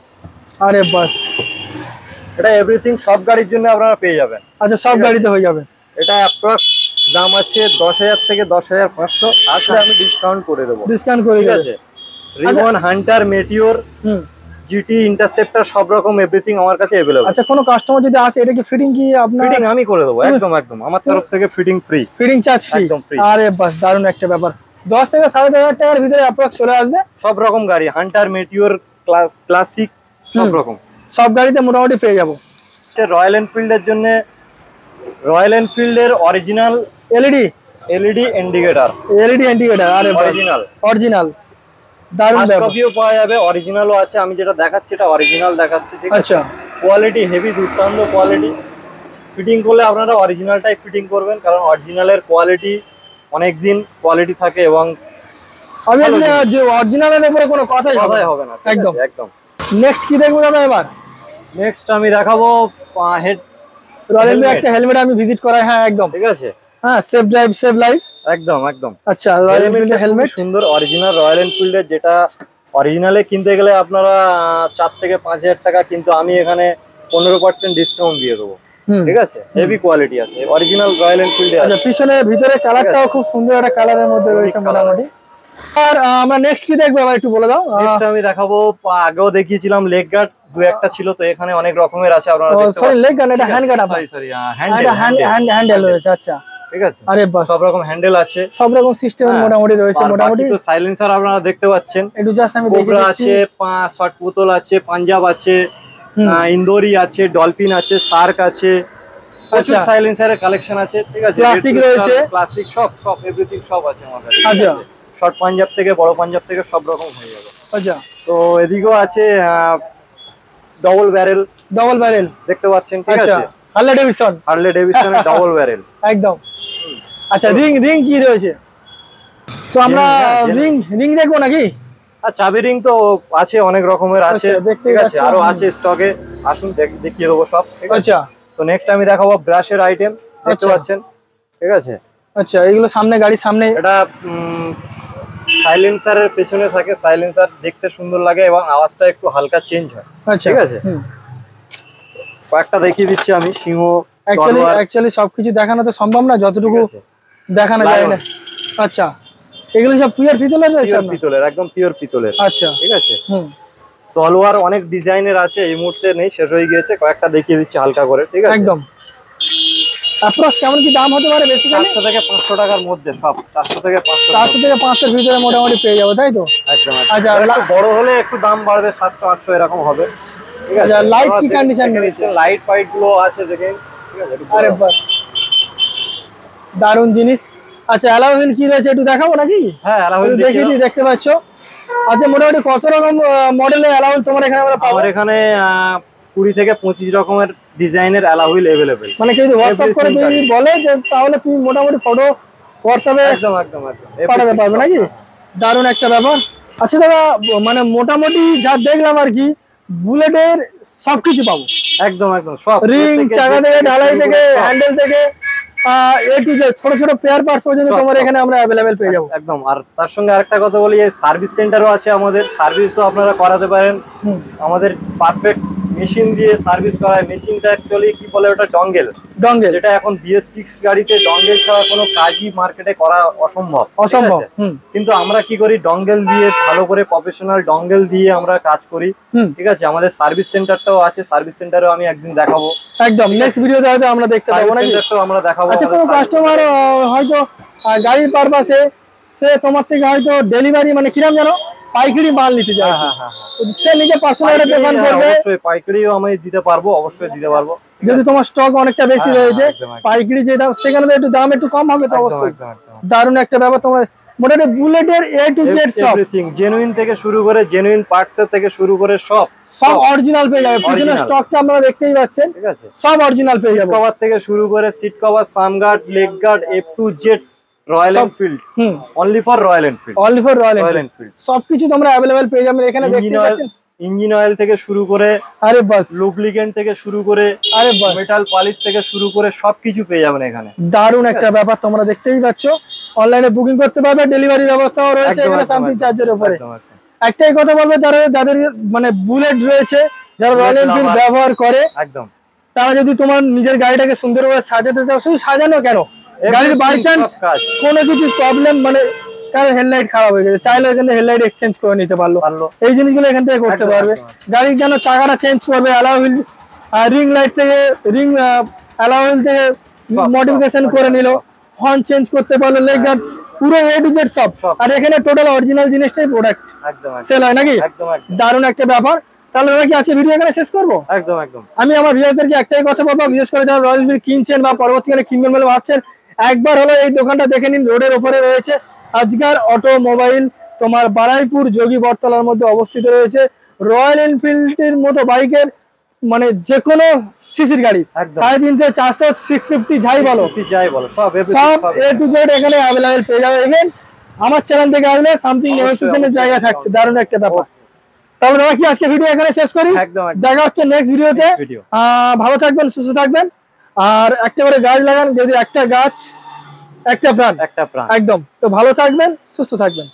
B: আরে বাস,
A: এটা এভরিথিং সব গাড়ির জন্য আপনারা পেয়ে যাবেন।
B: আচ্ছা সব গাড়িতে হয়ে যাবে।
A: এটা অ্যাপ্রক্স দাম আছে 10,000 থেকে 10,500, আসলে আমি ডিসকাউন্ট করে দেবো।
B: ডিসকাউন্ট করে
A: ঠিক
B: দেবে।
A: আছে, রিবন, হান্টার, মেটিওর,
B: হুম,
A: জিটি, ইন্টারসেপ্টর সব রকম এভরিথিং আমার কাছে अवेलेबल।
B: আচ্ছা কোনো কাস্টমার যদি আসে এটা কি ফিটিং কি আপনার?
A: ফিটিং আমি করে দেবো, একদম একদম, আমার তরফ থেকে fitting free,
B: fitting charge free?
A: একদম free।
B: আরে বাস, দারুণ একটা ব্যাপার। 10 থেকে 10,500 টাকার ভিতরে অ্যাপ্রক্স চলে আসবে
A: সব রকম গাড়ি, হান্টার, মেটিওর, ক্লাসিক সব রকম।
B: সব গাড়িতে মোটামুটি পেয়ে যাবো।
A: রয়্যাল এনফিল্ডের জন্য রয়্যাল এনফিল্ডের original
B: LED
A: LED indicator,
B: LED indicator, আরে
A: অরিজিনাল।
B: অরিজিনাল, দারুণ
A: ফার্স্ট
B: ব্যাপার।
A: কপিও পাওয়া যাবে, অরিজিনালও আছে। আমি যেটা দেখাচ্ছি এটা অরিজিনাল দেখাচ্ছি। ঠিক আছে,
B: আচ্ছা
A: কোয়ালিটি হেভি, দুর্দান্ত কোয়ালিটি। ফিটিং করলে আপনারা অরিজিনালটাই ফিটিং করবেন, কারণ অরিজিনালের কোয়ালিটি অনেক দিন কোয়ালিটি থাকে এবং
B: অবভিয়াসলি যে অরিজিনালের উপরে কোনো কথাই
A: কথাই হবে না। ঠিক
B: একদম
A: আছে, একদম।
B: নেক্সট কি দেখবো দাদা এবার?
A: নেক্সট আমি দেখাবো হেড,
B: রয়্যাল এনফিল্ড
A: Helmet।
B: একটা হেলমেট আমি ভিজিট করাই, হ্যাঁ একদম,
A: ঠিক আছে,
B: হ্যাঁ সেফ ড্রাইভ সেভ লাইফ।
A: একদম একদম।
B: আচ্ছা রয়্যাল এনফিল্ডের হেলমেট
A: সুন্দর অরিজিনাল রয়্যাল এনফিল্ডের, যেটা অরিজিনালে কিনতে গেলে আপনারা 4 থেকে 5,000 টাকা, কিন্তু আমি এখানে 15% ডিসকাউন্ট দিয়ে দেবো। ঠিক আছে, হেভি কোয়ালিটি আছে, অরিজিনাল রয়্যাল এনফিল্ডে
B: আচ্ছা
A: আছে।
B: পিছনে ভিতরে কালারটাও খুব সুন্দর একটা কালারের মধ্যে রয়েছে
A: colour
B: মোটামুটি। আর আমরা নেক্সট কি দেখবো এবার একটু বলে দাও।
A: নেক্সট আমি দেখাবো, আগেও দেখিয়েছিলাম লেগ গার্ড, দু একটা ছিল, তো এখানে অনেক রকমের আছে আপনারা দেখতে
B: সরি
A: পাচ্ছেন।
B: লেগ গান, এটা হ্যান্ড গার্ড,
A: সরি সরি,
B: এটা হ্যান্ডেল রয়েছে। আচ্ছা
A: ঠিক আছে,
B: আরে বাস,
A: সব রকম হ্যান্ডেল আছে,
B: সব রকম সিস্টেম
A: হ্যাঁ।
B: মোটামুটি রয়েছে। মোটামুটি
A: তো সাইলেন্সার আপনারা দেখতে পাচ্ছেন,
B: একটু জাস্ট আমি দেখে
A: কোবরা
B: দিচ্ছি।
A: আছে, শর্ট বোতল আছে, পাঞ্জাব আছে,
B: হুম।
A: ইন্দোরি আছে, ডলফিন আছে, সার্ক আছে, প্রচুর
B: আচ্ছা।
A: সাইলেন্সারের কালেকশন আছে। ঠিক আছে,
B: Classic রয়েছে।
A: ক্লাসিক সব সব এভরিথিং সব আছে আমার কাছে।
B: আচ্ছা।
A: শর্ট পাঞ্জাব থেকে বড় পাঞ্জাব থেকে সব রকম হয়ে যাবে।
B: আচ্ছা
A: তো এদিকেও আছে ডবল ব্যারেল
B: ডবল ব্যারেল,
A: দেখতে পাচ্ছেন। ঠিক
B: আচ্ছা
A: আছে,
B: হার্লে ডেভিডসন
A: হার্লে ডেভিডসনের ডবল ব্যারেল,
B: একদম আচ্ছা রিং রিং কি রয়েছে, তো আমরা রিং রিং দেখবো নাকি?
A: আর চাবি রিং তো আছে, অনেক রকমের আছে, ঠিক আছে, আরো আছে স্টকে, আসুন দেখিয়ে দেবো সব, ঠিক আছে।
B: আচ্ছা
A: তো নেক্সট আমি দেখাবো ব্রাশের আইটেম, দেখতে পাচ্ছেন, ঠিক আছে।
B: আচ্ছা এগুলো সামনে, গাড়ির সামনে,
A: এটা সাইলেন্সারের পেছনে থাকে, সাইলেন্সার দেখতে সুন্দর লাগে এবং আওয়াজটা একটু হালকা চেঞ্জ হয়, ঠিক আছে। কয়েকটা দেখিয়ে দিচ্ছি আমি, সিংহ,
B: অ্যাকচুয়ালি সবকিছু দেখানো তো সম্ভব না, যতটুকু দেখানো যায় না। আচ্ছা এগুলো সব পিওর পিতলের রয়েছে?
A: পিতলের, একদম পিওর পিতলের।
B: আচ্ছা
A: ঠিক আছে। তলোয়ার অনেক ডিজাইনের আছে, এই মুহূর্তে নেই, শেষ হয়ে গিয়েছে, কয়েকটা দেখিয়ে দিচ্ছি হালকা করে, ঠিক আছে।
B: একদম। অ্যাপ্রক্স কেমন কি দাম হতে পারে? বেশি
A: 400 থেকে 500 টাকার মধ্যে, সব 400 থেকে 500
B: এর ভিতরে মোটামুটি পেয়ে যাবো, তাই তো?
A: একদম।
B: আচ্ছা
A: বড় হলে একটু দাম বাড়বে, 700 800 এরকম হবে, ঠিক আছে।
B: লাইট কি কন্ডিশন রয়েছে?
A: লাইট ফাইট গুলো আছে দেখেন, ঠিক আছে।
B: আরে বাস, দারুণ জিনিস। আচ্ছা অ্যালয় হুইল কি রয়েছে একটু দেখাবো নাকি?
A: হ্যাঁ অ্যালয় হুইল
B: দেখতে পাচ্ছ। আচ্ছা মোটামুটি কত রকম মডেলের অ্যালয় হুইল তোমার এখানে আমরা পাবো?
A: আমার এখানে 20 থেকে 25 রকমের ডিজাইনের অ্যালয় হুইল अवेलेबल।
B: মানে কেউ হোয়াটসঅ্যাপ করে যদি বলে যে, তাহলে তুমি মোটামুটি ফটো হোয়াটসঅ্যাপে
A: একদম
B: পাঠাতে পারবে নাকি? দারুণ একটা ব্যাপার। আচ্ছা দাদা, মানে মোটামুটি যা দেখলাম আর কি, বুলেটের সবকিছু পাবো
A: একদম সব,
B: রিং, চাকা থেকে, ঢালাই থেকে, হ্যান্ডেল থেকে, এ টু জেড ছোট ছোট পেয়ার পার্টস পর্যন্ত তোমার এখানে আমরা अवेलेबल পেয়ে যাবো।
A: একদম। আর তার সঙ্গে আরেকটা কথা বলি, এই সার্ভিস সেন্টারও আছে আমাদের, সার্ভিসও আপনারা করাতে পারেন। আমাদের পারফেক্ট মেশিন দিয়ে সার্ভিস করায়। মেশিনটা অ্যাকচুয়ালি কি বলে, ওটা ডঙ্গেল, যেটা এখন BS6 গাড়িতে ডঙ্গেল ছাড়া কোনো কাজই মার্কেটে করা অসম্ভব। কিন্তু আমরা কি করি, ডঙ্গেল দিয়ে ভালো করে প্রফেশনাল ডঙ্গেল দিয়ে আমরা কাজ করি, ঠিক আছে। আমাদের সার্ভিস সেন্টারটাও আছে, সার্ভিস সেন্টারেও আমি একদিন দেখাবো,
B: একদম নেক্সট ভিডিওতে হয়তো আমরা দেখতে পাবো নাকি?
A: আমরা দেখাবো।
B: আচ্ছা কোনো কাস্টমার হয়তো গাড়ির পারপাসে সে তোমার থেকে হয়তো ডেলিভারি, মানে কিরকম জানো, পাইকারি মাল নিতে চাইছে, সে নিজে পার্সোনাল দোকান করবে,
A: অবশ্যই পাইকারিও আমি দিতে পারবো, অবশ্যই দিতে পারবো।
B: যদি তোমার স্টক অনেকটা বেশি রয়েছে, পাইকারি যে দাম, সেখানে তো একটু দাম একটু কম হবে তো অবশ্যই। দারুণ একটা ব্যাপার। তোমরা মোটামুটি বুলেটের A to Z সব,
A: এভরিথিং জেনুইন থেকে শুরু করে, জেনুইন পার্টস থেকে শুরু করে সব
B: অরিজিনাল পেয়ে যাবে। পিছনের স্টকটা আপনারা দেখতেই পাচ্ছেন,
A: ঠিক আছে,
B: সব অরিজিনাল পেয়ে যাবে।
A: কভার থেকে শুরু করে, seat cover, sun guard, leg guard, A to Z Royal Enfield, only for Royal Enfield,
B: সবকিছু তোমরা अवेलेबल পেয়ে যাবে এখানে, দেখতে পাচ্ছেন।
A: ইঞ্জিন অয়েল থেকে শুরু করে,
B: আরে বাস,
A: লুব্রিকেন্ট থেকে শুরু করে,
B: আরে বাস,
A: মেটাল পলিশ থেকে শুরু করে সবকিছু পেয়ে যাবেন এখানে।
B: দারুণ একটা ব্যাপার, তোমরা দেখতেই পাচ্ছ। অনলাইনে বুকিং করতে পারবে, ডেলিভারি ব্যবস্থাও রয়েছে এখানে সামথিং চার্জের উপরে। একটাই কথা বলবো, যাদের মানে বুলেট রয়েছে, যারা রয়্যাল এনফিল্ড ব্যবহার করে, একদম, তারা যদি তোমার নিজের গাড়িটাকে সুন্দরভাবে সাজাতে চাও, শুধু সাজানো কেন, গাড়ির বাই চান্স কোনো কিছু প্রবলেম, মানে কারণ হেডলাইট খারাপ হয়ে গেছে, চাইলে এখানে হেডলাইট এক্সচেঞ্জ করে নিতে পারলো, এই জিনিসগুলো এখান থেকে করতে পারবে। গাড়ির যেন চাকাটা চেঞ্জ করবে, অ্যালয় হুইল, রিং লাইট থেকে, রিং অ্যালয় হুইল থেকে মডিফিকেশন করে নিল, হর্ন চেঞ্জ করতে পারলো, লেগ গার্ড, পুরো A to Z সব। আর এখানে টোটাল অরিজিনাল জিনিসটাই প্রোডাক্ট সেল হয় নাকি? দারুণ একটা ব্যাপার। তাহলে কি আছে, ভিডিও এখানে শেষ করবো। আমি আমার ভিউয়ারদেরকে একটাই কথা বলবো, বিশেষ করে যারা রয়্যাল এনফিল্ড কিনছেন বা পরবর্তীকালে কিনবেন বলে ভাবছেন, একবার হলো এই দোকানটা দেখে নিন। রোডের উপরে রয়েছে আজগার অটোমোবাইল, তোমার বারাইপুর যোগী বটতলার মধ্যে অবস্থিত রয়েছে। রয়্যাল এনফিল্ডের মতো বাইকের, মানে যে কোনো সিসির গাড়ি, 350, 400, 650 যাই বলো, সব A to Z এখানে अवेलेबल পেয়ে যাবে। ইভেন আমার চ্যানেল থেকে আসলে সামথিং নেগোসিয়েশনের জায়গা থাকছে, দারুণ একটা ব্যাপার। তাহলে দাদা কি আজকে ভিডিও এখানে শেষ করি, দেখা হচ্ছে নেক্সট ভিডিওতে। ভালো থাকবেন, সুস্থ থাকবেন, আর একটা করে গাছ লাগান, যদি একটা গাছ একটা প্রাণ, একদম। তো ভালো থাকবেন, সুস্থ থাকবেন।